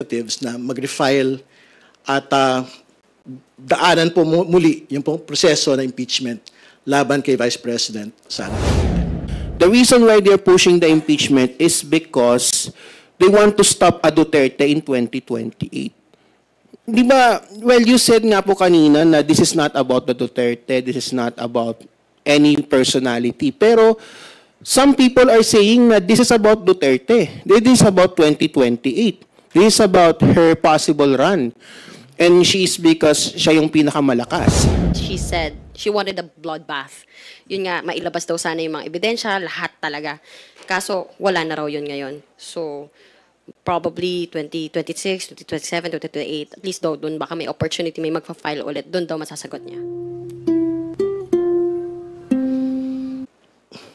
Representatives na mag-refile at daanan po muli yung pong proseso na impeachment laban kay Vice President Sara Duterte. The reason why they're pushing the impeachment is because they want to stop a Duterte in 2028. Di ba, well, you said nga po kanina na this is not about the Duterte, this is not about any personality. Pero some people are saying that this is about Duterte. This is about 2028. This is about her possible run. And she is because siya yung pinakamalakas. She said she wanted a bloodbath. Yun nga, mailabas daw sana yung mga ebidensya, lahat talaga. Kaso, wala na raw yun ngayon. So, probably 2026, 2027, 2028, at least daw doon baka may opportunity, may magpa-file ulit, doon daw masasagot niya.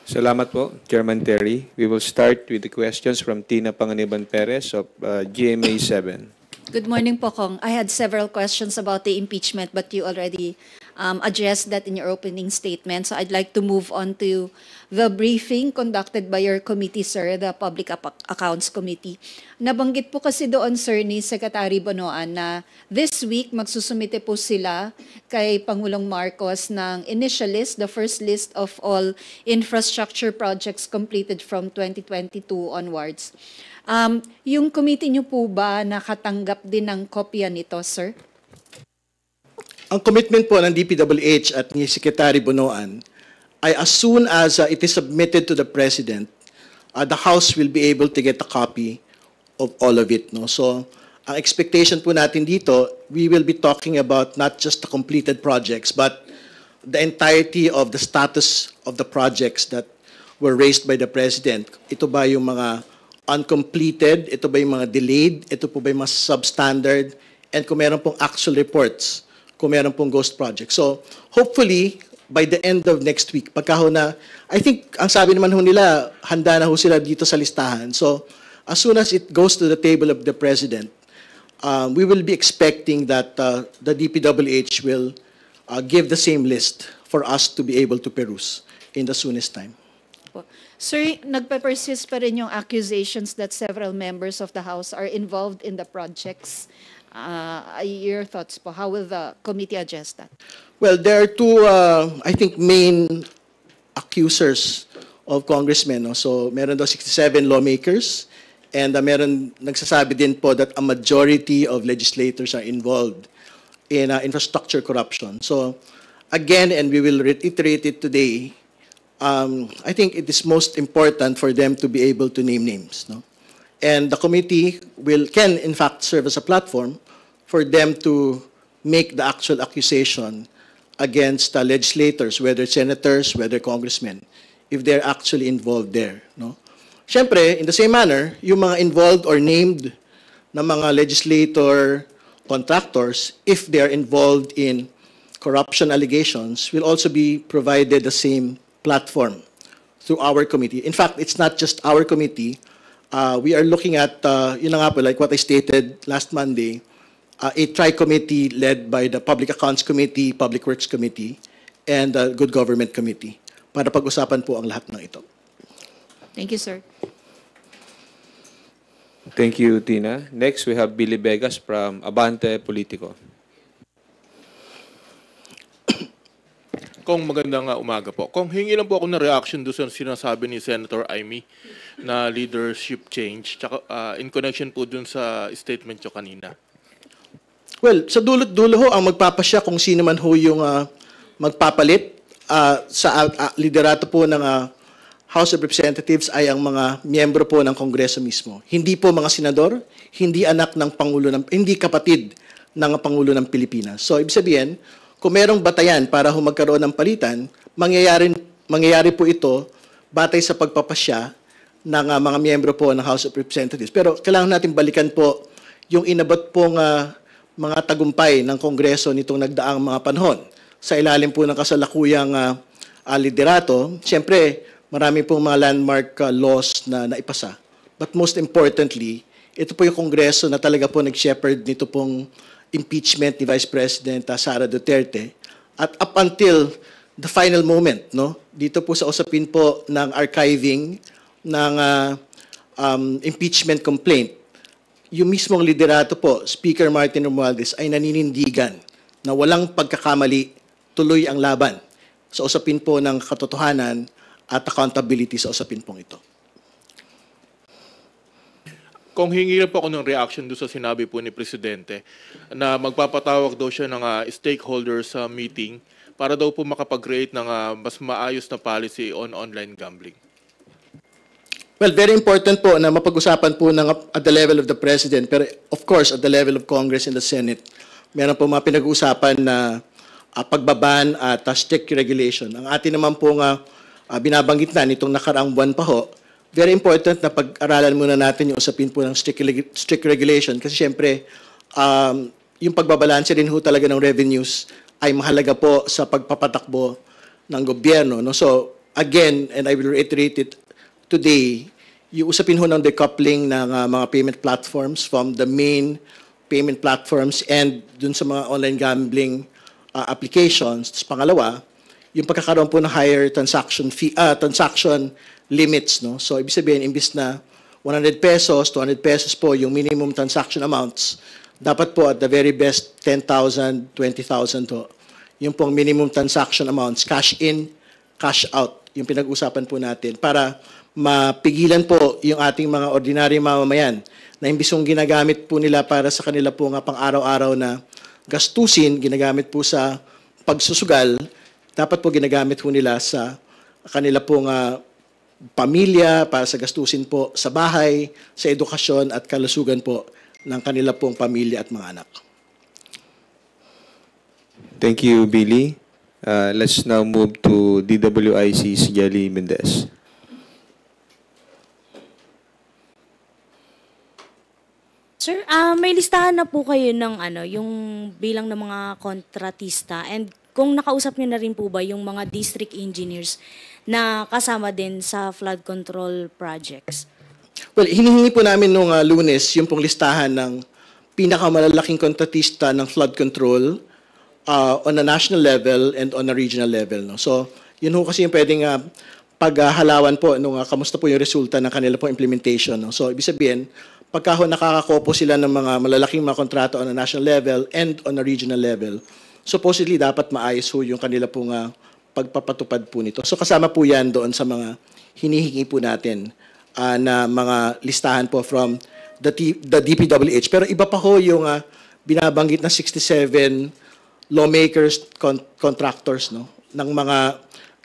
Salamat po, Chairman Terry. We will start with the questions from Tina Panganiban Perez of GMA 7. Good morning po, Kong. I had several questions about the impeachment, but you already addressed that in your opening statement. So I'd like to move on to the briefing conducted by your committee, sir, the Public Accounts Committee. Nabanggit po kasi doon, sir, ni Secretary Bonoan na this week magsusumite po sila kay Pangulong Marcos ng initial list, the first list of all infrastructure projects completed from 2022 onwards. Yung committee niyo po ba nakatanggap din ng kopya nito, sir? Ang commitment po ng DPWH at ni Secretary Bonoan ay as soon as it is submitted to the President, the House will be able to get a copy of all of it. No? So, ang expectation po natin dito, we will be talking about not just the completed projects, but the entirety of the status of the projects that were raised by the President. Ito ba yung mga uncompleted? Ito ba yung mga delayed? Ito po ba yung mga substandard? And kung meron pong actual reports, kung meron pong ghost project. So, hopefully, by the end of next week, pagka ho na, I think, ang sabi naman ho nila, handa na ho sila dito sa listahan. So, as soon as it goes to the table of the President, we will be expecting that the DPWH will give the same list for us to be able to peruse in the soonest time. Sir, nagpe-persist pa rin yung accusations that several members of the House are involved in the projects. Your thoughts po? How will the committee address that? Well, there are two, I think, main accusers of congressmen. No? So, meron daw 67 lawmakers, and meron nagsasabi din po that a majority of legislators are involved in infrastructure corruption. So, again, and we will reiterate it today, I think it is most important for them to be able to name names. No? And the committee can in fact serve as a platform for them to make the actual accusation against legislators, whether senators, whether congressmen, if they're actually involved there. No? Siyempre, in the same manner, yung mga involved or named na mga legislator contractors, if they are involved in corruption allegations, will also be provided the same platform through our committee. In fact, it's not just our committee. We are looking at, yun na nga po, like what I stated last Monday, a tri-committee led by the Public Accounts Committee, Public Works Committee, and the Good Government Committee para pag-usapan po ang lahat ng ito. Thank you, sir. Thank you, Tina. Next, we have Billy Vegas from Abante Politico. Kung magandang umaga po. Kung hingi lang po ako ng reaction doon sa sinasabi ni Senator Amy na leadership change, tsaka, in connection po doon sa statement nyo kanina. Well, sa dulo-dulo ho, ang magpapasya kung sino man ho yung magpapalit sa liderato po ng House of Representatives ay ang mga miyembro po ng Kongreso mismo. Hindi po mga senador, hindi anak ng Pangulo, hindi kapatid ng Pangulo ng Pilipinas. So, ibig sabihin, kung merong batayan para magkaroon ng palitan, mangyayari po ito batay sa pagpapasya ng mga miyembro po ng House of Representatives. Pero kailangan natin balikan po yung inabot pong mga tagumpay ng Kongreso nitong nagdaang mga panahon. Sa ilalim po ng kasalukuyang liderato, siyempre marami pong mga landmark laws na naipasa. But most importantly, ito po yung Kongreso na talaga po nag-shepherd nito pong impeachment ni Vice President Sara Duterte. At up until the final moment, no, dito po sa usapin po ng archiving ng impeachment complaint, yung mismong liderato po, Speaker Martin Romualdez, ay naninindigan na walang pagkakamali, tuloy ang laban sa usapin po ng katotohanan at accountability sa usapin pong ito. Kung hingi lang po ako ng reaction doon sa sinabi po ni Presidente na magpapatawag daw siya ng stakeholders sa meeting para daw po makapag-create ng mas maayos na policy on online gambling. Well, very important po na mapag-usapan po at the level of the President, pero of course at the level of Congress and the Senate, meron po mga pinag-uusapan na pagbaban at strict regulation. Ang atin naman po binabanggit na nitong nakaraang buwan pa ho, very important na pag-aralan muna natin yung usapin po ng strict regulation kasi syempre yung pagbabalanse rin ho talaga ng revenues ay mahalaga po sa pagpapatakbo ng gobyerno. No? So again, and I will reiterate it today, yung usapin ho ng decoupling ng mga payment platforms from the main payment platforms and dun sa mga online gambling applications. Tapos pangalawa, yung pagkakaroon po ng higher transaction limits. No? So ibig sabihin, imbis na 100 pesos, 200 pesos po yung minimum transaction amounts, dapat po at the very best 10,000, 20,000 to. Yung pong minimum transaction amounts, cash in, cash out, yung pinag-usapan po natin para mapigilan po yung ating mga ordinaryong mamamayan na imbis yung ginagamit po nila para sa kanila po pang-araw-araw na gastusin, ginagamit po sa pagsusugal, dapat po ginagamit po nila sa kanila pong pamilya, para sa gastusin po sa bahay, sa edukasyon at kalusugan po ng kanila pong pamilya at mga anak. Thank you, Billy. Let's now move to DWIC's Jali Mendez. Sir, may listahan na po kayo ng yung bilang ng mga kontratista and kung nakausap niyo na rin po ba yung mga district engineers na kasama din sa flood control projects? Well, hinihingi po namin nung Lunes yung pong listahan ng pinakamalalaking kontratista ng flood control on a national level and on a regional level. No? So, yun ho kasi yung pwedeng paghalawan po nung kamusta po yung resulta ng kanila po implementation. No? So, ibig sabihin, pagka ho nakakakopo sila ng mga malalaking mga kontrata on a national level and on a regional level, supposedly dapat maayos ho yung kanila pong pagpapatupad po nito. So kasama po yan doon sa mga hinihingi po natin na mga listahan po from the DPWH. Pero iba pa ho yung binabanggit na 67 lawmakers, contractors no, ng mga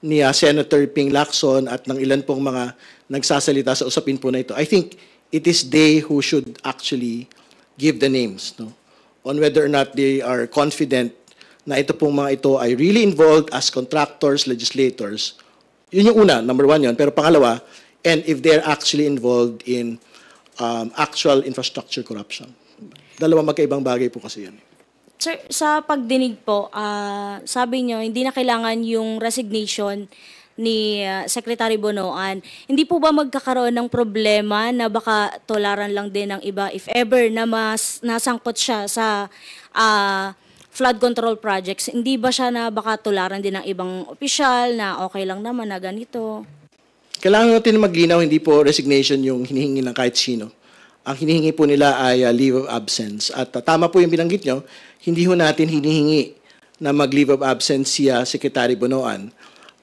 ni Senator Ping Lacson at ng ilan pong mga nagsasalita sa usapin po na ito. I think it is they who should actually give the names no, on whether or not they are confident na ito pong mga ito ay really involved as contractors, legislators. Yun yung una, number one yun. Pero pangalawa, and if they're actually involved in actual infrastructure corruption. Dalawang magkaibang bagay po kasi yun. Sir, sa pagdinig po, sabi niyo hindi na kailangan yung resignation ni Secretary Bonoan. Hindi po ba magkakaroon ng problema na baka tolaran lang din ng iba if ever na mas nasangkot siya sa flood control projects? Hindi ba siya na baka tularan din ng ibang opisyal na okay lang naman na ganito? Kailangan natin maglinaw, hindi po resignation yung hinihingi ng kahit sino. Ang hinihingi po nila ay leave of absence. At tama po yung binanggit nyo, hindi ho natin hinihingi na mag-leave of absence si Secretary Bonoan.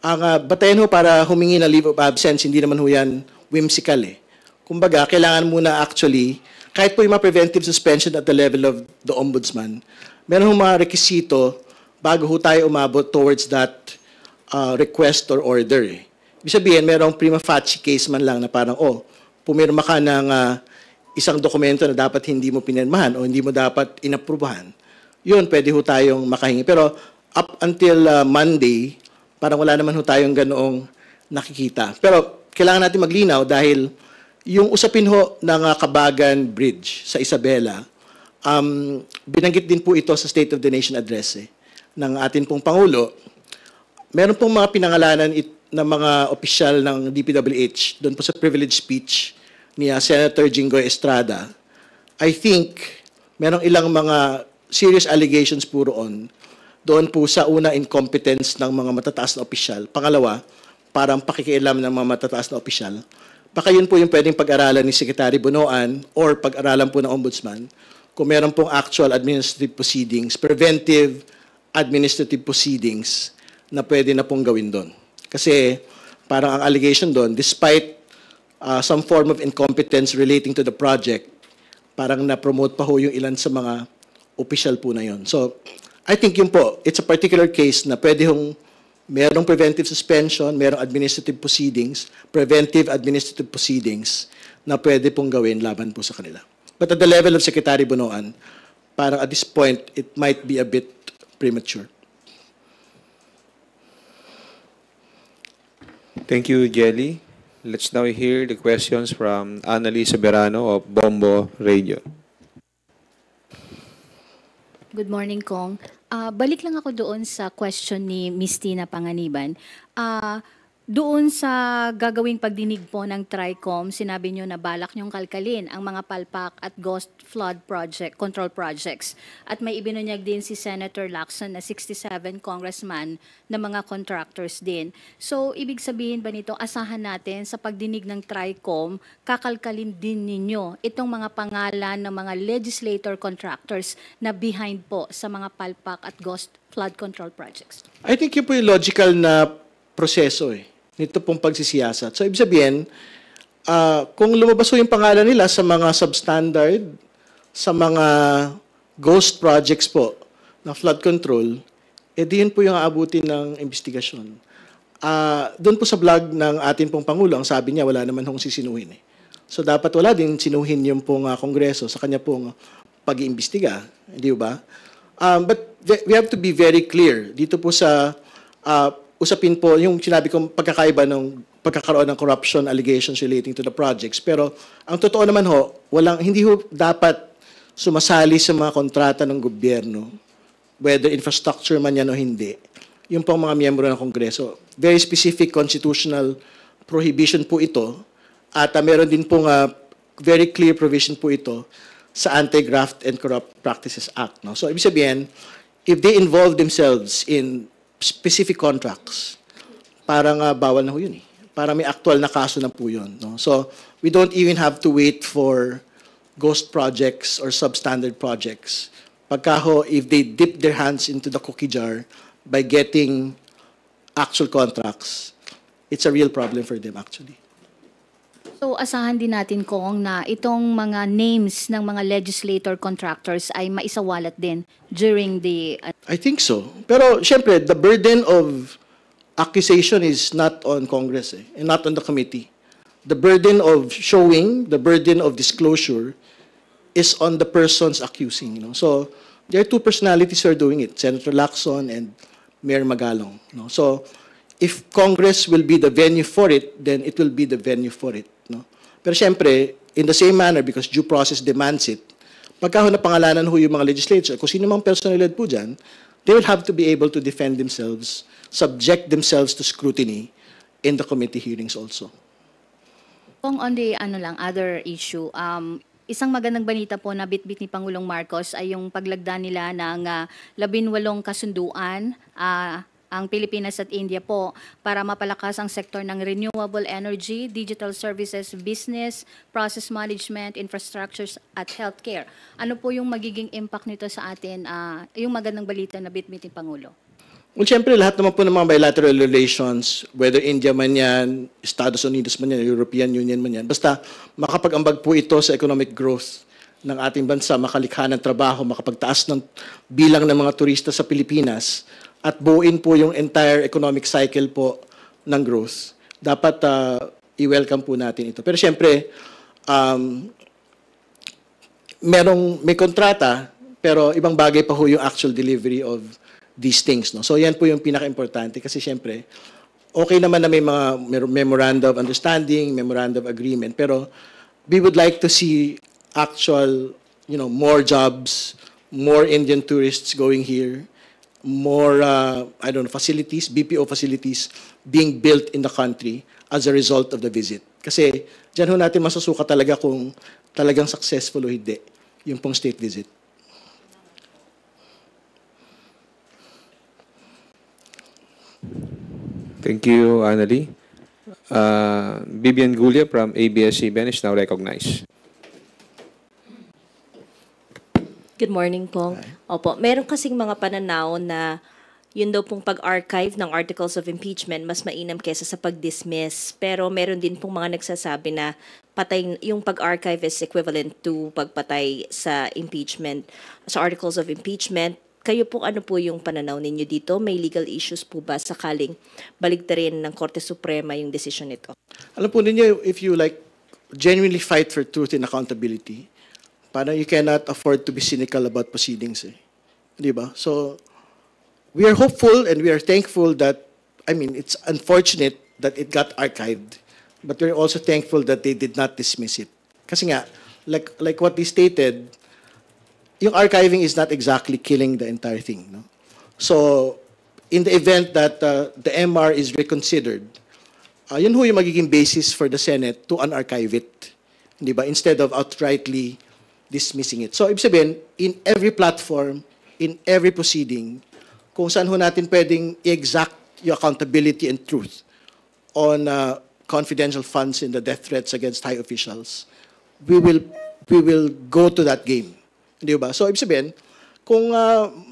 Ang batayan ho para humingi ng leave of absence, hindi naman ho yan whimsical eh. Kumbaga, kailangan muna actually, kahit po yung mga preventive suspension at the level of the ombudsman, meron ho mga rekisito bago ho tayo umabot towards that request or order eh. Ibig sabihin, merong prima facie case man lang na parang, pumirma ka ng isang dokumento na dapat hindi mo pinirmahan o hindi mo dapat inaprubahan. Yun, pwede ho tayong makahingi. Pero up until Monday, parang wala naman ho tayong ganoong nakikita. Pero kailangan natin maglinaw dahil yung usapin ho ng Kabagan Bridge sa Isabela, binanggit din po ito sa State of the Nation Address ng atin pong Pangulo. Meron pong mga pinangalanan ng mga opisyal ng DPWH doon po sa privilege speech ni Senator Jinggoy Estrada. I think merong ilang mga serious allegations po doon po sa una, incompetence ng mga matataas na opisyal. Pangalawa, parang pakikialam ng mga matataas na opisyal. baka yun po yung pwedeng pag-aralan ni Secretary Bunoan or pag-aralan po ng Ombudsman kung meron pong actual administrative proceedings, preventive administrative proceedings na pwede na pong gawin doon. Kasi parang ang allegation doon, despite some form of incompetence relating to the project, parang na-promote pa ho yung ilan sa mga official po na yun. So, I think yun po, it's a particular case na pwede hong merong preventive suspension, merong administrative proceedings, preventive administrative proceedings na pwede pong gawin laban po sa kanila. But at the level of Secretary Bunoan, parang at this point, it might be a bit premature. Thank you, Jelly. Let's now hear the questions from Annalisa Berano of Bombo Radio. Good morning, Kong. Balik lang ako doon sa question ni Ms. Tina Panganiban. Doon sa gagawing pagdinig po ng TRICOM, sinabi nyo na balak nyong kalkalin ang mga palpak at ghost flood project, control projects. At may ibinunyag din si Senator Lacson na 67 congressman na mga contractors din. So, ibig sabihin ba nito, asahan natin sa pagdinig ng TRICOM, kakalkalin din ninyo itong mga pangalan ng mga legislator contractors na behind po sa mga palpak at ghost flood control projects? I think yun po yung logical na proseso nito pong pagsisiyasat. So, ibig sabihin, kung lumabas po yung pangalan nila sa mga substandard, sa mga ghost projects po na flood control, di yun po yung aabutin ng investigasyon. Doon po sa blog ng ating pong Pangulo, ang sabi niya, wala naman hong sisinuhin. So, dapat wala din sinuhin yung pong Kongreso sa kanya pong pag-iimbestiga. Hindi ba? But we have to be very clear dito po sa usapin po yung sinabi kong pagkakaiba ng pagkakaroon ng corruption allegations relating to the projects. Pero ang totoo naman hindi dapat sumasali sa mga kontrata ng gobyerno, whether infrastructure man yan o hindi, yung pong mga miyembro ng Kongreso. Very specific constitutional prohibition po ito at meron din pong very clear provision po ito sa Anti-Graft and Corrupt Practices Act. No? So, ibig sabihin, if they involve themselves in specific contracts, parang bawal na ho yun Parang may actual na kaso na po yun. No? So, we don't even have to wait for ghost projects or substandard projects. Pagka if they dip their hands into the cookie jar by getting actual contracts, it's a real problem for them actually. So, asahan din natin, Kong, na itong mga names ng mga legislator contractors ay maisawalat din during the... I think so. Pero, syempre, the burden of accusation is not on Congress and not on the committee. The burden of showing, the burden of disclosure is on the persons accusing. So, there are two personalities who are doing it, Senator Lacson and Mayor Magalong. So, if Congress will be the venue for it, then it will be the venue for it. Pero syempre, in the same manner, because due process demands it, pagka napangalanan yung mga legislature, kung sino mang personalidad po dyan, they will have to be able to defend themselves, subject themselves to scrutiny in the committee hearings also. Kung on the other issue, isang magandang balita po na bitbit ni Pangulong Marcos ay yung paglagda nila ng 18 kasunduan, ang Pilipinas at India po, para mapalakas ang sektor ng renewable energy, digital services, business, process management, infrastructures at healthcare. Ano po yung magiging impact nito sa atin, yung magandang balita na bitbit ni Pangulo? Well, siyempre, lahat naman po ng mga bilateral relations, whether India man yan, Estados Unidos man yan, European Union man yan, basta makapag-ambag po ito sa economic growth ng ating bansa, makalikha ng trabaho, makapagtaas ng bilang ng mga turista sa Pilipinas, at buuin po yung entire economic cycle po ng growth. Dapat i-welcome po natin ito. Pero siyempre, may kontrata, pero ibang bagay pa ho yung actual delivery of these things. So yan po yung pinaka-importante kasi siyempre, okay naman na may mga memorandum of understanding, memorandum of agreement, pero we would like to see actual, more jobs, more Indian tourists going here, more, facilities, BPO facilities being built in the country as a result of the visit. Kasi dyan ho natin masusuka talaga kung talagang successful o hindi yung pong state visit. Thank you, Annalie. Vivian Gulia from ABS-CBN is now recognized. Good morning po. Opo, meron kasing mga pananaw na yun daw pong pag-archive ng articles of impeachment mas mainam kesa sa pag-dismiss. Pero meron din pong mga nagsasabi na patay, yung pag-archive is equivalent to pagpatay sa impeachment, sa articles of impeachment. Kayo po, ano po yung pananaw ninyo dito? May legal issues po ba sakaling baligtarin ng Korte Suprema yung desisyon nito? Alam po ninyo, if you like genuinely fight for truth and accountability, parang you cannot afford to be cynical about proceedings. Di ba? So, we are hopeful and we are thankful that, I mean, it's unfortunate that it got archived, but we're also thankful that they did not dismiss it. Kasi nga, like what they stated, yung archiving is not exactly killing the entire thing. No? So, in the event that the MR is reconsidered, yun ho yung magiging basis for the Senate to unarchive it. Di ba? Instead of outrightly dismissing it. So, ibig sabihin, in every platform, in every proceeding, kung saan ho natin pwedeng i-exact yung accountability and truth on confidential funds in the death threats against high officials, we will go to that game. Di ba? So, ibig sabihin, kung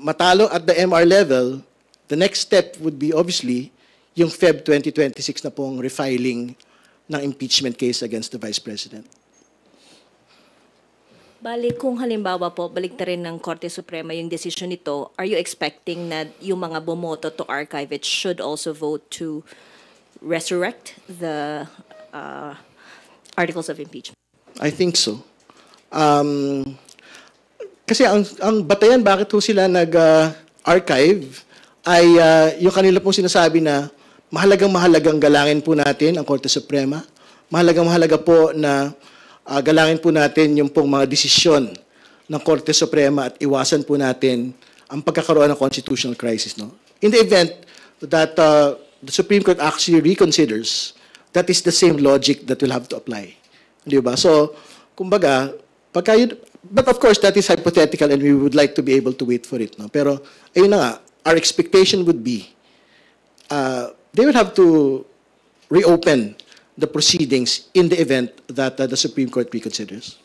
matalo at the MR level, the next step would be obviously yung Feb 2026 na pong refiling ng impeachment case against the Vice President. Bali, kung halimbawa po, baligtarin ng Korte Suprema yung desisyon nito, are you expecting na yung mga bumoto to archive it should also vote to resurrect the articles of impeachment? I think so. Kasi ang batayan bakit ho sila nag-archive ay yung kanila pong sinasabi na mahalagang galangin po natin ang Korte Suprema. Mahalaga po na galangin po natin yung pong mga desisyon ng Korte Suprema at iwasan po natin ang pagkakaroon ng constitutional crisis. No? In the event that the Supreme Court actually reconsiders, that is the same logic that will have to apply. Di ba? So, kumbaga, but of course, that is hypothetical and we would like to be able to wait for it. No? Pero, ayun na nga, our expectation would be they would have to reopen the proceedings in the event that the Supreme Court reconsiders.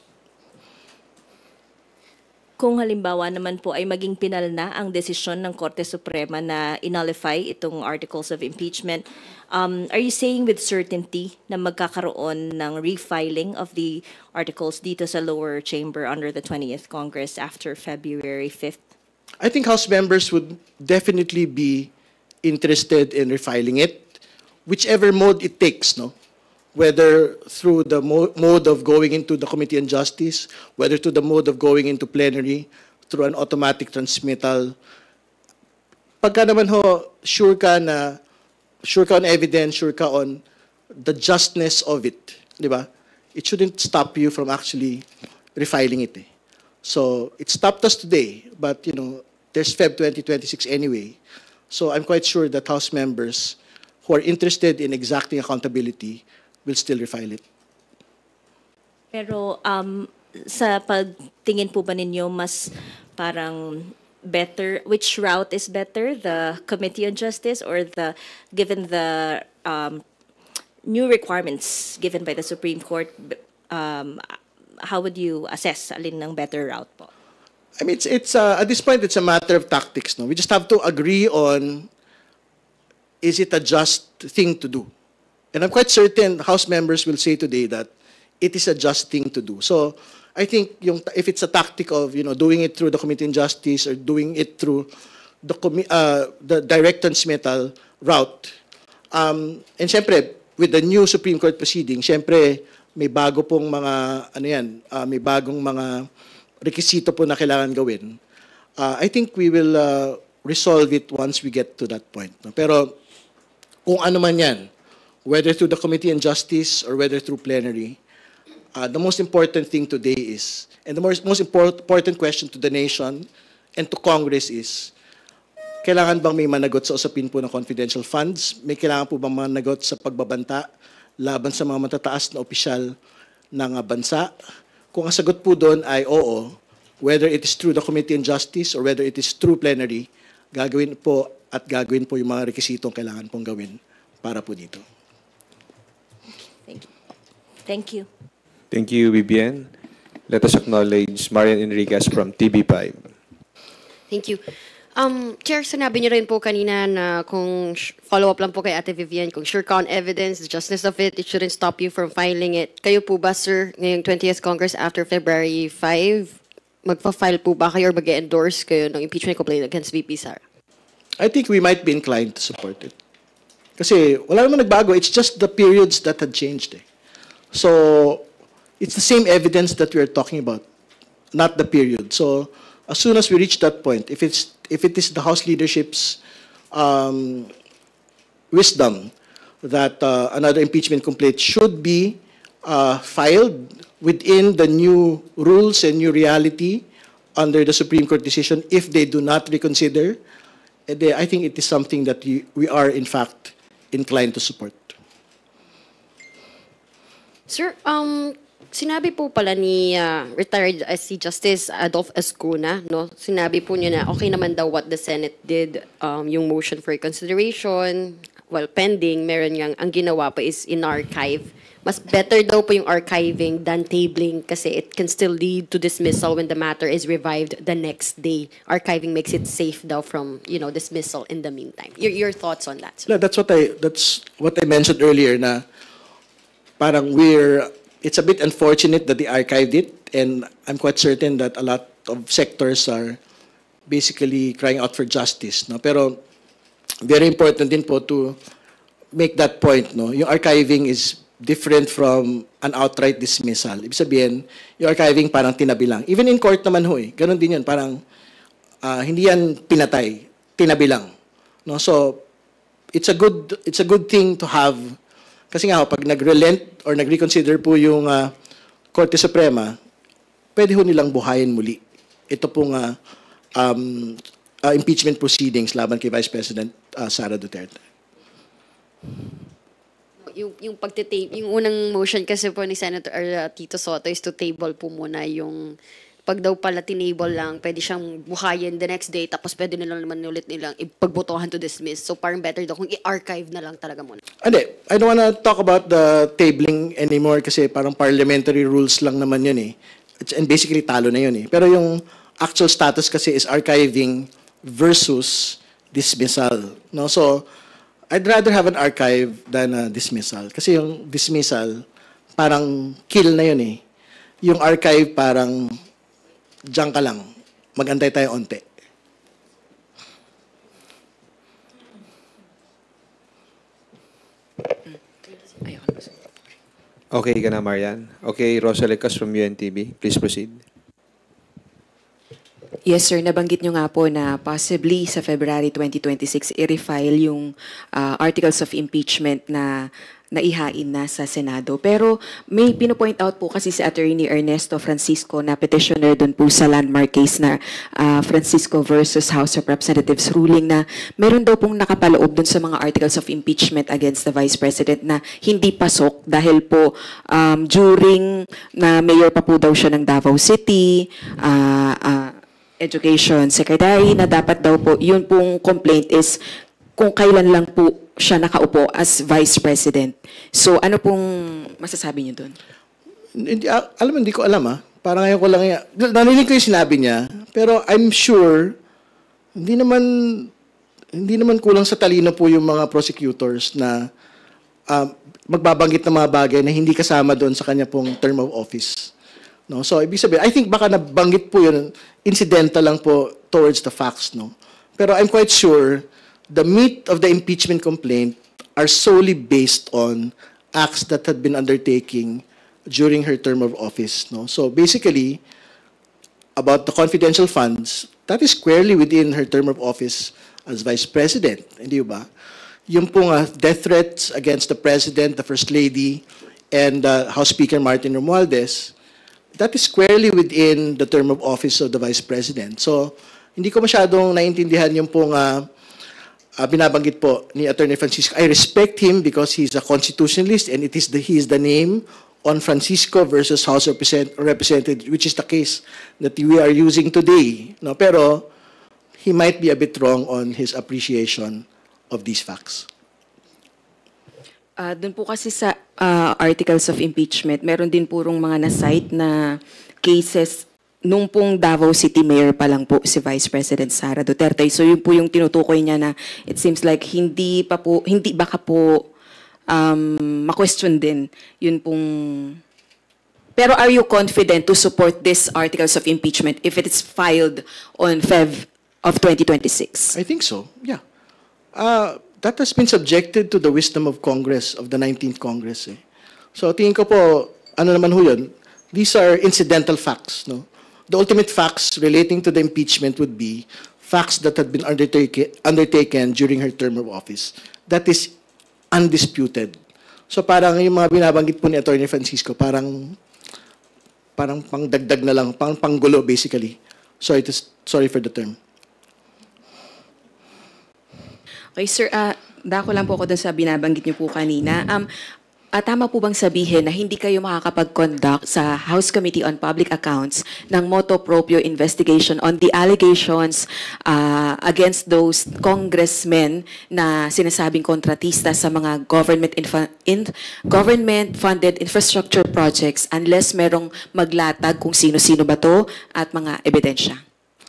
Kung halimbawa naman po ay maging pinal na ang desisyon ng Korte Suprema na inullify itong articles of impeachment, are you saying with certainty na magkakaroon ng refiling of the articles dito sa lower chamber under the 20th Congress after February 5th? I think House members would definitely be interested in refiling it, whichever mode it takes, no? Whether through the mode of going into the Committee on Justice, whether to the mode of going into plenary, through an automatic transmittal. Pagka naman ho, sure ka on evidence, sure ka on the justness of it, di ba? It shouldn't stop you from actually refiling it. So, it stopped us today, but you know, there's Feb 2026 anyway. So, I'm quite sure that House members who are interested in exacting accountability will still refile it. Pero sa pagtingin po ba ninyo mas parang better, which route is better, the Committee on Justice or given the new requirements given by the Supreme Court, how would you assess alin ng better route po? I mean, it's at this point, it's a matter of tactics. No? We just have to agree on, is it a just thing to do? And I'm quite certain House members will say today that it is a just thing to do. So I think if it's a tactic of doing it through the Committee on Justice or doing it through the direct transmittal route, and syempre with the new Supreme Court proceeding, syempre may bago pong mga may bagong mga rekisito po na kailangan gawin. I think we will resolve it once we get to that point. No? Pero kung ano man yan, whether through the Committee on Justice or whether through plenary, the most important thing today is, and the most important question to the nation and to Congress is, kailangan bang may managot sa usapin po ng confidential funds? May kailangan po bang managot sa pagbabanta laban sa mga matataas na opisyal ng bansa? Kung ang sagot po doon ay oo, whether it is through the Committee on Justice or whether it is through plenary, gagawin po yung mga rekisitong kailangan pong gawin para po dito. Thank you. Thank you, Vivian. Let us acknowledge Marian Enriquez from TV5. Thank you. Chair, sinabi niyo rin po kanina na kung follow-up lang po kay Ate Vivian, kung sure ka on evidence, the justness of it, it shouldn't stop you from filing it. Kayo po ba, sir, ngayong 20th Congress after February 5, magpa-file po ba kayo or mag-endorse kayo ng impeachment complaint against VP Sara? I think we might be inclined to support it. Kasi wala naman nagbago. It's just the periods that had changed. So, it's the same evidence that we're talking about, not the period. So, as soon as we reach that point, if it is the House leadership's wisdom that another impeachment complaint should be filed within the new rules and new reality under the Supreme Court decision, if they do not reconsider, I think it is something that we are, in fact, inclined to support. Sir, sinabi po pala ni retired SC Justice Adolf Escuna, no? Sinabi po niya na okay naman daw what the Senate did, yung motion for consideration, while pending, meron niyang, ang ginawa pa is in-archive. Mas better daw po yung archiving than tabling kasi it can still lead to dismissal when the matter is revived the next day. Archiving makes it safe daw from, dismissal in the meantime. Your thoughts on that, sir? No, that's what I mentioned earlier na parang it's a bit unfortunate that they archived it, and I'm quite certain that a lot of sectors are basically crying out for justice. No? Pero very important din po to make that point. No? Yung archiving is different from an outright dismissal. Ibig sabihin, yung archiving parang tinabi lang. Even in court naman ho ganun din yun. Parang hindi yan pinatay, tinabi lang. No? So, it's a good thing to have. Kasi nga, pag nag-relent or nag-reconsider po yung Korte Suprema, pwede ho nilang buhayin muli. Ito pong impeachment proceedings laban kay Vice President Sara Duterte. Yung yung unang motion kasi po ni Senator Tito Soto is to table po muna yung pag daw pala tinable lang, pwede siyang buhayin the next day, tapos pwede nilang naman ulit nilang ipagbotohan to dismiss. So parang better daw kung i-archive na lang talaga muna. Hindi, I don't wanna talk about the tabling anymore kasi parang parliamentary rules lang naman yun And basically talo na yun Pero yung actual status kasi is archiving versus dismissal. No? So, I'd rather have an archive than a dismissal. Kasi yung dismissal, parang kill na yun Yung archive parang diyan ka lang. Mag-antay tayo onte. Okay ka na, Marian. Okay, Rosalicas from UNTV. Please proceed. Yes, sir. Nabanggit nyo nga po na possibly sa February 2026 i-refile yung articles of impeachment na naihain na sa Senado. Pero may pinopoint out po kasi si Attorney Ernesto Francisco na petitioner dun po sa landmark case na Francisco versus House of Representatives ruling na meron daw pong nakapaloob dun sa mga articles of impeachment against the Vice President na hindi pasok dahil po during na mayor pa po daw siya ng Davao City, Education Secretary na dapat daw po, yun pong complaint is kung kailan lang po siya nakaupo as Vice President. So ano pong masasabi niyo doon? Hindi ko alam Parang ngayon ko lang narinig ko yung sinabi niya, pero I'm sure hindi naman kulang sa talino po yung mga prosecutors na magbabanggit ng mga bagay na hindi kasama doon sa kanya pong term of office. No? So, ibig sabihin, I think baka nabanggit po yun, incidental lang po towards the facts. No? Pero I'm quite sure the meat of the impeachment complaint are solely based on acts that had been undertaking during her term of office. No? So, basically, about the confidential funds, that is squarely within her term of office as Vice President. Hindi ba? Yung pong death threats against the President, the First Lady, and House Speaker Martin Romualdez, that is squarely within the term of office of the Vice President. So, hindi ko masyadong naintindihan yung pong binabanggit po ni Attorney Francisco. I respect him because he's a constitutionalist and he is the name on Francisco versus House of Representatives, which is the case that we are using today. No, pero he might be a bit wrong on his appreciation of these facts. Doon po kasi sa articles of impeachment, meron din purong mga na-cite na cases nung pong Davao City Mayor pa lang po si Vice President Sara Duterte. So yun po yung tinutukoy niya na it seems like hindi baka po ma-question din yun pong. Pero are you confident to support this articles of impeachment if it is filed on Feb of 2026? I think so, yeah. That has been subjected to the wisdom of Congress, of the 19th Congress. Eh. So tingin ko po, ano naman ho yun, these are incidental facts. No? The ultimate facts relating to the impeachment would be facts that had been undertaken during her term of office. That is undisputed. So parang yung mga binabanggit po ni Atty. Francisco, parang pangdagdag na lang, panggulo basically. Sorry for the term. Okay, sir, dako lang po ako dun sa binabanggit niyo po kanina. Tama po bang sabihin na hindi kayo makakapag-conduct sa House Committee on Public Accounts ng motu proprio investigation on the allegations against those congressmen na sinasabing kontratista sa mga government-funded infrastructure projects unless merong maglatag kung sino-sino ba to at mga ebidensya?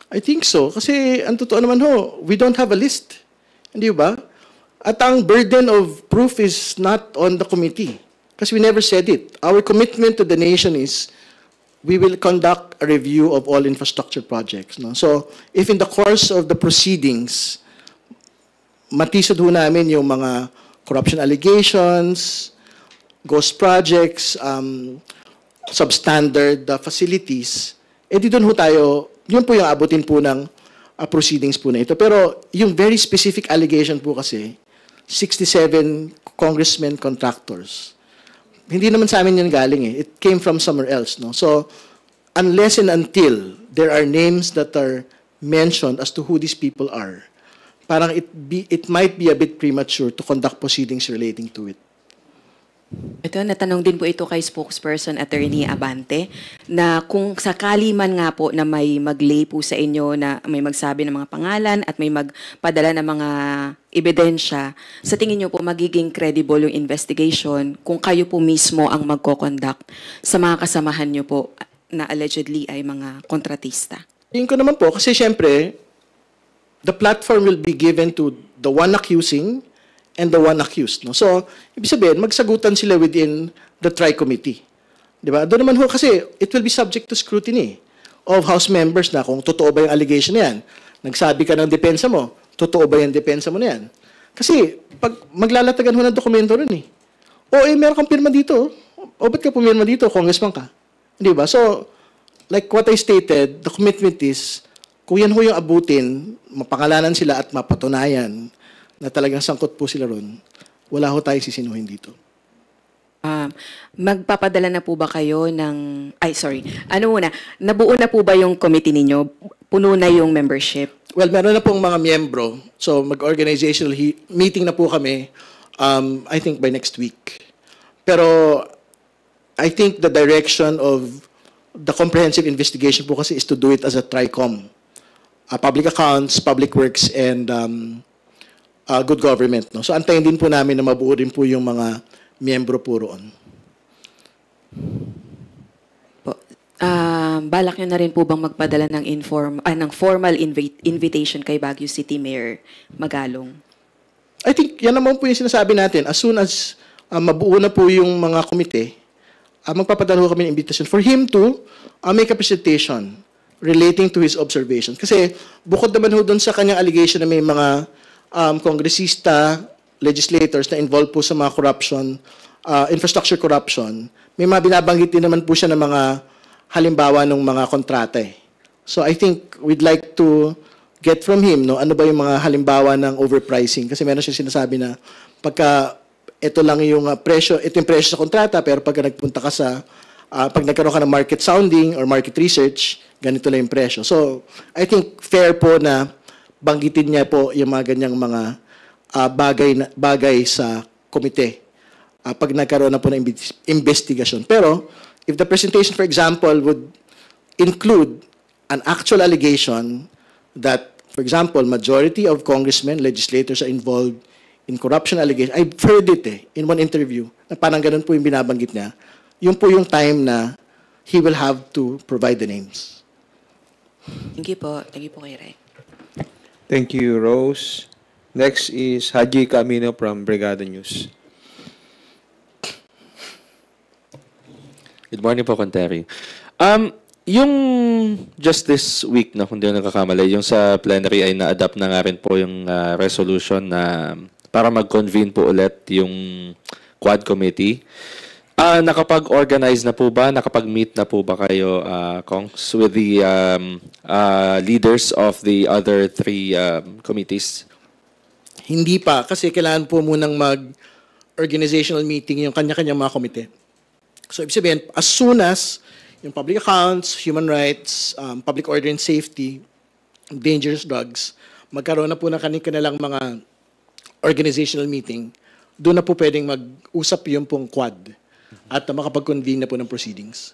I think so. Kasi ang totoo naman ho, we don't have a list. Hindi ba? At ang burden of proof is not on the committee. Because we never said it. Our commitment to the nation is we will conduct a review of all infrastructure projects. No? So, if in the course of the proceedings, matisod ho namin yung mga corruption allegations, ghost projects, substandard facilities, di doon ho tayo, yun po yung abutin po ng proceedings po na ito. Pero yung very specific allegation po kasi, 67 congressmen contractors. Hindi naman sa amin yan galing eh. It came from somewhere else. No? So, unless and until there are names that are mentioned as to who these people are, parang it might be a bit premature to conduct proceedings relating to it. Ito, natanong din po ito kay spokesperson Attorney Abante na kung sakali man nga po na may mag-lay po sa inyo na may magsabi ng mga pangalan at may magpadala ng mga ebidensya, sa tingin nyo po magiging credible yung investigation kung kayo po mismo ang magko-conduct sa mga kasamahan nyo po na allegedly ay mga kontratista? Tingin ko naman po, kasi syempre, the platform will be given to the one accusing and the one accused. No? So, ibig sabihin, magsagutan sila within the tri-committee. Di ba? Doon naman ho, kasi it will be subject to scrutiny of House members na kung totoo ba yung allegation na yan. Nagsabi ka ng depensa mo, totoo ba yung depensa mo na yan? Kasi, pag maglalatagan ho ng dokumento rin eh. Meron kang pirma dito. Ba't ka pumirma dito? Congressman ka. Di ba? So, like what I stated, the commitment is, kung yan ho yung abutin, mapangalanan sila at mapatunayan na talagang sangkot po sila ron, wala ho tayo sisinuhin dito. Magpapadala na po ba kayo ng... nabuo na po ba yung committee ninyo? Puno na yung membership? Well, meron na pong mga miyembro. So, mag-organizational meeting na po kami, I think by next week. Pero, I think the direction of the comprehensive investigation po kasi is to do it as a TRICOM. Public accounts, public works, and good government. No? So antayin din po namin na mabuo din po yung mga miyembro po roon. Balak nyo na rin po bang magpadala ng formal invitation kay Baguio City Mayor Magalong? I think yan naman po yung sinasabi natin. As soon as mabuo na po yung mga komite, magpapadala po kami ng invitation for him to make a presentation relating to his observations. Kasi bukod naman ho doon sa kanyang allegation na may mga kongresista, legislators na involved po sa mga corruption, infrastructure corruption, may mga binabanggit din naman po siya ng mga halimbawa ng mga kontrata eh. So I think we'd like to get from him, no, ano ba yung mga halimbawa ng overpricing? Kasi meron siya sinasabi na pagka ito lang yung presyo, ito yung presyo sa kontrata, pero pagka nagpunta ka sa, pag nagkaroon ka ng market sounding or market research, ganito lang yung presyo. So I think fair po na banggitin niya po yung mga ganyang mga bagay sa komite pag nagkaroon na po ng investigasyon. Pero, if the presentation, for example, would include an actual allegation that, for example, majority of congressmen, legislators are involved in corruption allegations. I've heard it in one interview na parang ganun po yung binabanggit niya. Yun po yung time na he will have to provide the names. Thank you po. Thank you po, Kay Rai. Thank you, Rose. Next is Haji Camino from Brigada News. Good morning po, Conteri. Yung just this week, no, kung di ako nagkakamali, yung sa plenary ay na-adapt na nga rin po yung resolution na para mag-convene po ulit yung Quad Committee. Nakapag-organize na po ba? Nakapag-meet na po ba kayo, Kongs, with the leaders of the other three committees? Hindi pa, kasi kailangan po munang mag-organizational meeting yung kanya-kanyang mga komite. So, ibig sabihin, as soon as yung public accounts, human rights, public order and safety, dangerous drugs, magkaroon na po ng kanilang mga organizational meeting, doon na po pwedeng mag-usap yung pong quad at makapag-convene na po ng proceedings.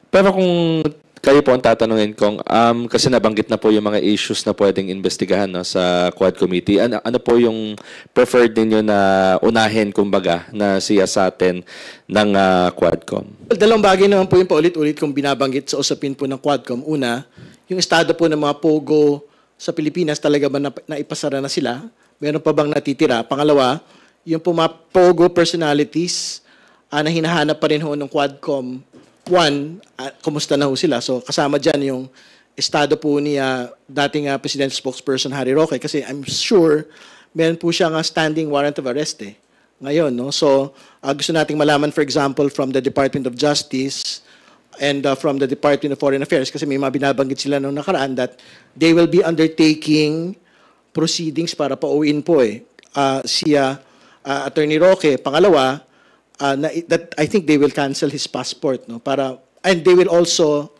Pero kung kayo po ang tatanungin kong, kasi nabanggit na po yung mga issues na pwedeng investigahan, no, sa Quad Committee. Ano po yung preferred ninyo na unahin, kumbaga, na siya sa atin ng Quadcom? Well, dalawang bagay naman po yung paulit-ulit kung binabanggit sa usapin po ng Quadcom. Una, yung estado po ng mga POGO sa Pilipinas, talaga ba naipasara na sila? Meron pa bang natitira? Pangalawa, yung po mga POGO personalities na hinahanap pa rin ho ng Quadcom. One, kumusta na ho sila? So, kasama dyan yung estado po ni dating President spokesperson Harry Roque, kasi I'm sure meron po siyang standing warrant of arrest ngayon. No? So, gusto nating malaman, for example, from the Department of Justice and from the Department of Foreign Affairs, kasi may mga binabanggit sila noong nakaraan that they will be undertaking proceedings para pauwiin po si Attorney Roque. Pangalawa, that I think they will cancel his passport, no, and they will also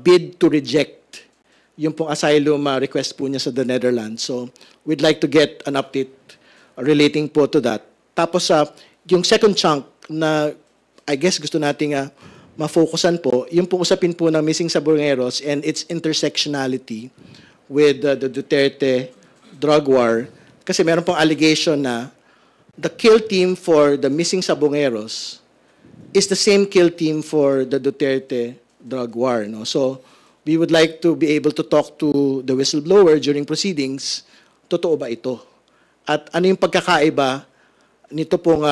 bid to reject yung pong asylum request po niya sa the Netherlands. So we'd like to get an update relating po to that. Tapos yung second chunk na I guess gusto nating ma-focusan po, yung pong usapin po ng missing Sabongeros and its intersectionality with the Duterte drug war, kasi meron pong allegation na the kill team for the missing Sabongeros is the same kill team for the Duterte drug war. No? So we would like to be able to talk to the whistleblower during proceedings. Totoo ba ito? At ano yung pagkakaiba nito pong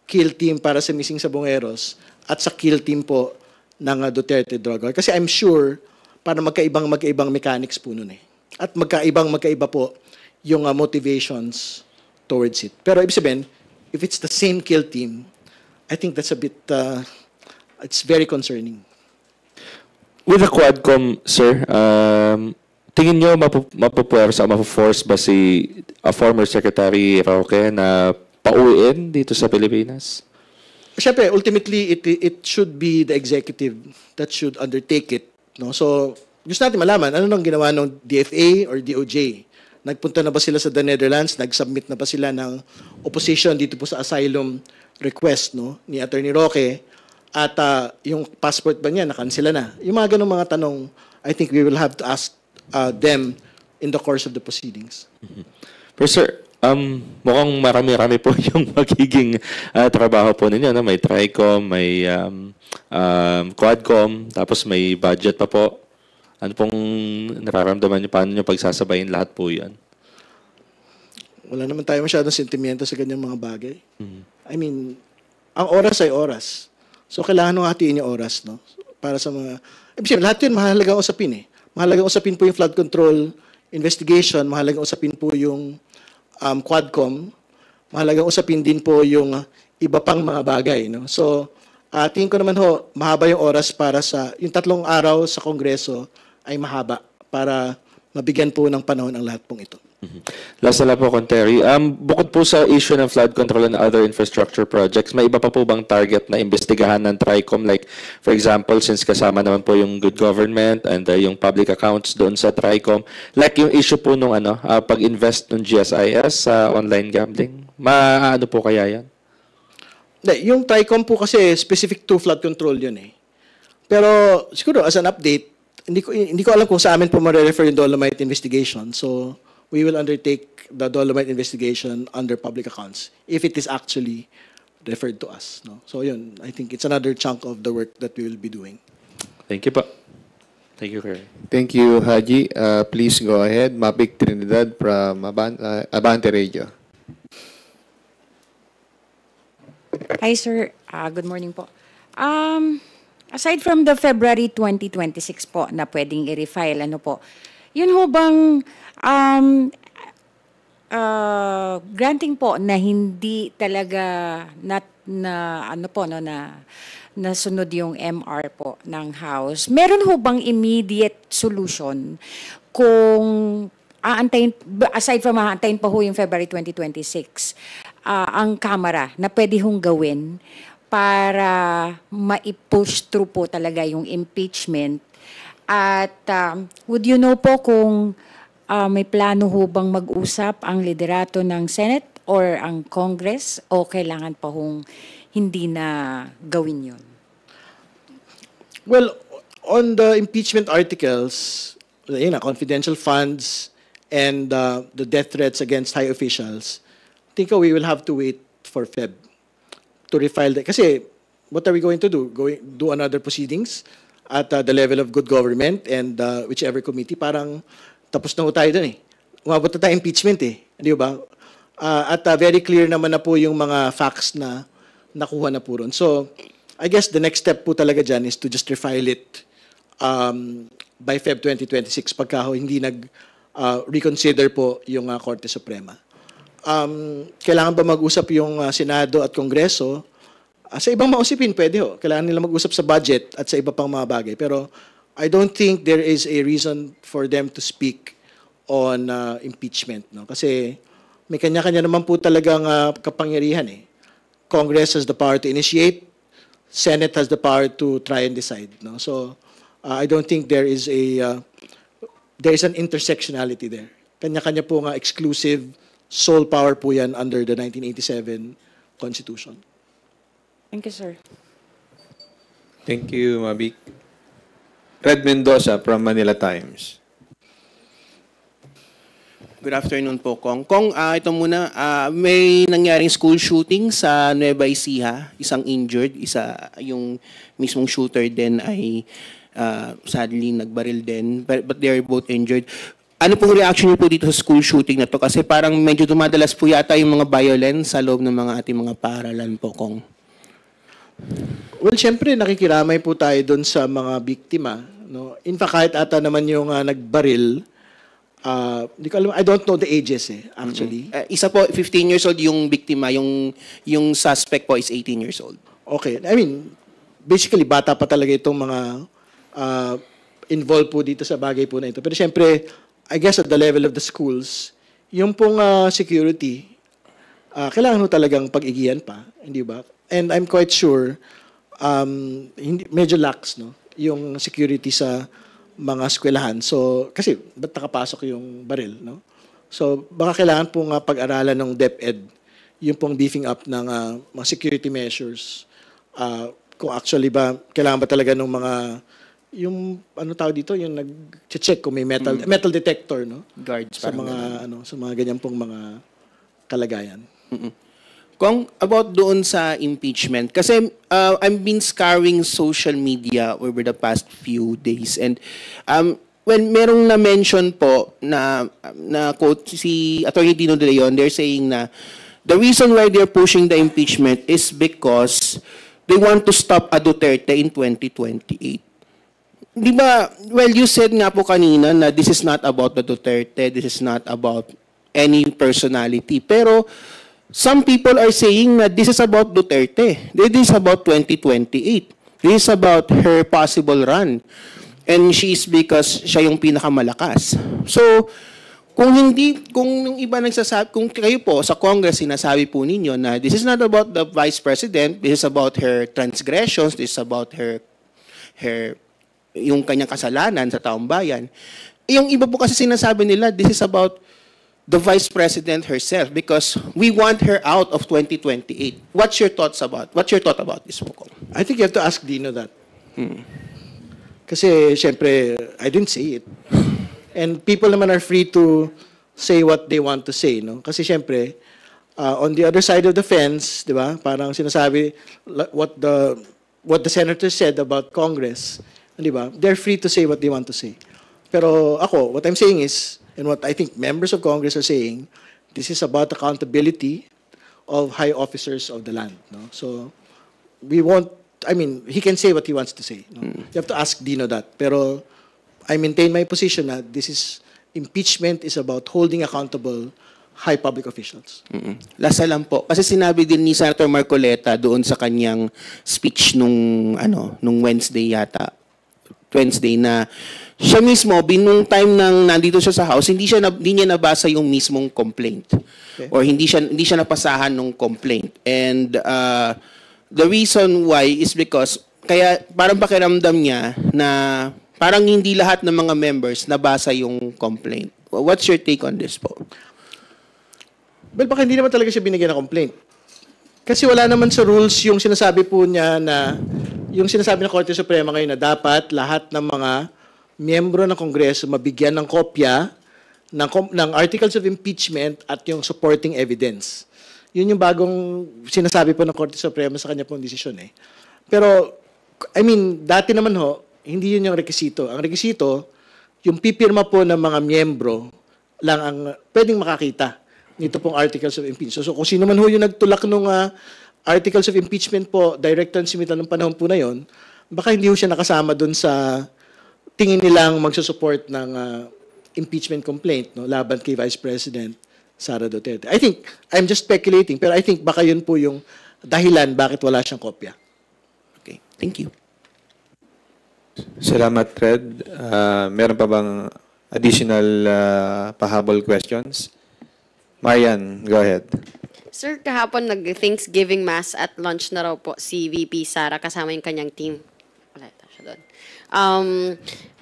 kill team para sa missing Sabongeros at sa kill team po ng Duterte drug war? Kasi I'm sure para magkaibang mechanics po nun At magkaiba po yung motivations towards it. Pero ibig sabihin, if it's the same kill team, I think that's a bit, it's very concerning. With the Quadcom, sir, tingin nyo mapupuwersa, mapuforce ba si former Secretary Roque na pauwiin dito sa Pilipinas? Siyempre, ultimately, it should be the executive that should undertake it. No? So, gusto natin malaman, ano nang ginawa ng DFA or DOJ? Nagpunta na ba sila sa the Netherlands? Nag-submit na ba sila ng opposition dito po sa asylum request, no, ni Attorney Roque? At yung passport ba niya, nakansela na? Yung mga ganung mga tanong, I think we will have to ask them in the course of the proceedings. Pero sir, mukhang marami-rami po yung magiging trabaho po ninyo. No? May TRICOM, may Quadcom, tapos may budget pa po. Ano pong nararamdaman niyo? Paano niyo pagsasabayin lahat po yan? Wala naman tayo masyadong sentimiento sa ganyang mga bagay. I mean, ang oras ay oras. So, kailangan nung hatiin yung oras, no? Para sa mga... lahat yun, mahalagang usapin Mahalagang usapin po yung flood control investigation, mahalagang usapin po yung Quadcom, mahalagang usapin din po yung iba pang mga bagay, no? So, tingin ko naman mahaba yung oras para sa... Yung 3 araw sa Kongreso ay mahaba para mabigyan po ng panahon ang lahat pong ito. Last na lang po, Conteri. Bukod po sa issue ng flood control and other infrastructure projects, may iba pa po bang target na investigahan ng TRICOM? Like, for example, since kasama naman po yung good government and yung public accounts doon sa TRICOM, like yung issue po nung pag-invest ng GSIS sa online gambling, maano po kaya yan? Yung TRICOM po kasi specific to flood control yun Pero siguro as an update, hindi ko alam kung sa amin po ma-refer yung Dolomite investigation. So we will undertake the Dolomite investigation under public accounts if it is actually referred to us. No? So yun, I think it's another chunk of the work that we will be doing. Thank you po. Thank you, Colonel. Thank you, Haji. Please go ahead. Mapik Trinidad from Abante Radio. Hi, sir. Good morning po. Aside from the February 2026 po na pwedeng i-refile, ano po, yun ho bang granting po na hindi talaga nasunod yung MR po ng House, meron ho bang immediate solution kung aantayin, aside from aantayin pa ho yung February 2026, ang Kamara na pwede hong gawin para ma-push through po talaga yung impeachment? At would you know po kung may plano ho bang mag-usap ang liderato ng Senate or ang Congress o kailangan pa hong hindi na gawin yun? Well, on the impeachment articles, confidential funds and the death threats against high officials, I think we will have to wait for Feb to refile that. Kasi what are we going to do? Do another proceedings at the level of good government and whichever committee? Parang tapos na ho tayo dun eh. Umabot na tayo impeachment eh. Di ba? At very clear naman na po yung mga facts na nakuha na po ron. So, I guess the next step po talaga dyan is to just refile it by Feb 2026 pagka hindi reconsider po yung Korte Suprema. Kailangan ba mag-usap yung Senado at Kongreso? Sa ibang mausipin, pwede ho. Kailangan nila mag-usap sa budget at sa iba pang mga bagay. Pero I don't think there is a reason for them to speak on impeachment. No? Kasi may kanya-kanya naman po talagang kapangyarihan eh. Congress has the power to initiate. Senate has the power to try and decide. No? So I don't think there is an intersectionality there. Kanya-kanya po nga exclusive sole power po yan under the 1987 Constitution. Thank you, sir. Thank you, Mabik. Red Mendoza from Manila Times. Good afternoon po, Kong. Kong, ito muna, may nangyaring school shooting sa Nueva Ecija, isang injured, yung mismong shooter din ay sadly nagbaril din, but they are both injured. Ano pong reaction niyo po dito sa school shooting na to? Kasi parang medyo dumadalas po yata yung mga violence sa loob ng mga ating mga paaralan po, Kong. Well, syempre, nakikiramay po tayo doon sa mga biktima. No? In fact, kahit ata naman yung nagbaril, di ko alam, I don't know the ages actually. Isa po, 15 years old yung biktima, yung suspect po is 18 years old. Okay. I mean, basically, bata pa talaga itong mga involved po dito sa bagay po na ito. Pero syempre, I guess at the level of the schools, yung pong security, kailangan mo talagang pag-igihan pa, hindi ba? And I'm quite sure, medyo lax, no? Yung security sa mga eskwelahan. So, kasi, ba't nakapasok yung baril, no? So, baka kailangan pong pag-aralan ng DepEd, yung pong beefing up ng mga security measures. Kung actually ba, kailangan ba talaga ng mga yung ano tawag dito, yung nag-check kung may metal detector, no? Guards sa mga sa mga ganyan pong mga kalagayan. Kung about doon sa impeachment, kasi I've been scouring social media over the past few days, and when merong na-mention po na quote si Attorney Dino De Leon, they're saying na the reason why they're pushing the impeachment is because they want to stop a Duterte in 2028. Di ba, well, you said nga po kanina na this is not about the Duterte, this is not about any personality. Pero some people are saying that this is about Duterte. This is about 2028. This is about her possible run. And she is because siya yung pinakamalakas. So, kung yung iba nagsasabi, kung kayo po sa Congress sinasabi po ninyo na this is not about the Vice President, this is about her transgressions, this is about her yung kanyang kasalanan sa taong bayan. Yung iba po kasi sinasabi nila, this is about the Vice President herself because we want her out of 2028. What's your thought about this, Mokong? I think you have to ask Dino that. Kasi, syempre, I didn't say it. And people naman are free to say what they want to say, no? Kasi syempre, on the other side of the fence, di ba? Parang sinasabi what the senator said about Congress, di ba? They're free to say what they want to say. Pero ako, what I'm saying is, and what I think members of Congress are saying, this is about accountability of high officers of the land, no? So we won't, I mean, he can say what he wants to say, no? You have to ask Dino that. Pero I maintain my position na impeachment is about holding accountable high public officials. Lasa lang po. Kasi sinabi din ni Senator Marcoleta doon sa kanyang speech nung Wednesday yata. Wednesday na siya mismo, nung time nang nandito siya sa House, hindi niya nabasa yung mismong complaint. Okay. Or hindi siya napasahan ng complaint. And the reason why is because, kaya parang pakiramdam niya na parang hindi lahat ng mga members nabasa yung complaint. What's your take on this po? Well, baka hindi naman talaga siya binigyan ng complaint. Kasi wala naman sa rules yung sinasabi po niya na, yung sinasabi ng Korte Suprema ngayon na dapat lahat ng mga miyembro ng Kongreso mabigyan ng kopya ng articles of impeachment at yung supporting evidence. Yun yung bagong sinasabi po ng Korte Suprema sa kanya pong desisyon eh. Pero, I mean, dati naman hindi yun yung rekisito. Ang rekisito, yung pipirma po ng mga miyembro lang ang pwedeng makakita nito pong articles of impeachment. So kung sino man yung nagtulak ng articles of impeachment po, direct transmittal ng panahon po na yon, baka hindi siya nakasama dun sa tingin nilang magsusupport ng impeachment complaint, no, laban kay Vice President Sara Duterte. I think, I'm just speculating, pero I think baka yun po yung dahilan bakit wala siyang kopya. Okay, thank you. Salamat, Fred. Meron pa bang additional pahabol questions? Marian, go ahead. Sir, kahapon nag-Thanksgiving Mass at lunch na raw po si VP Sara kasama yung kanyang team. Wala siya doon.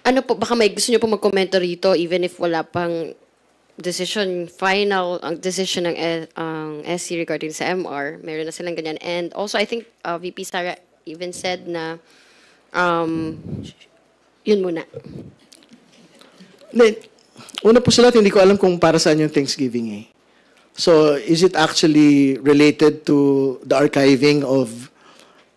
Ano po, baka may gusto niyo po mag-komento rito even if wala pang final decision ng SC regarding sa MR. Meron na silang ganyan. And also, I think VP Sara even said na yun muna. Una po sa lahat, hindi ko alam kung para saan yung Thanksgiving eh. So, is it actually related to the archiving of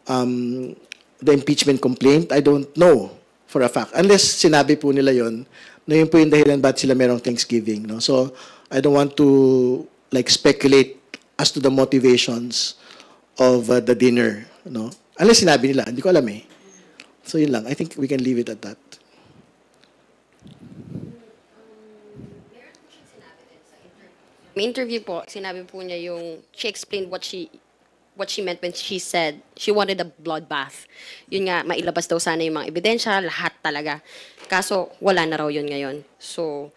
the impeachment complaint? I don't know for a fact. Unless sinabi po nila yon na yun po yung dahilan ba't sila merong Thanksgiving. No? So, I don't want to speculate as to the motivations of the dinner. No? Unless sinabi nila, hindi ko alam eh. So, yun lang. I think we can leave it at that. May interview po, sinabi po niya she explained what she meant when she said she wanted a bloodbath. Yun nga, mailabas daw sana yung mga ebidensya, lahat talaga. Kaso, wala na raw yun ngayon. So,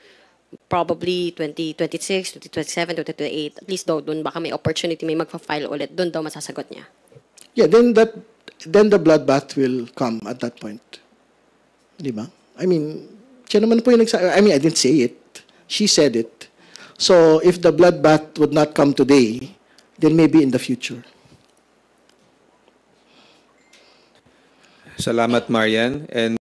probably 2026, 2027, 2028, at least daw doon baka may opportunity, may magpa-file ulit, doon daw masasagot niya. Yeah, then the bloodbath will come at that point. Di ba? I mean, siya naman po yung I mean, I didn't say it. She said it. So, if the bloodbath would not come today, then maybe in the future. Salamat, Marian. And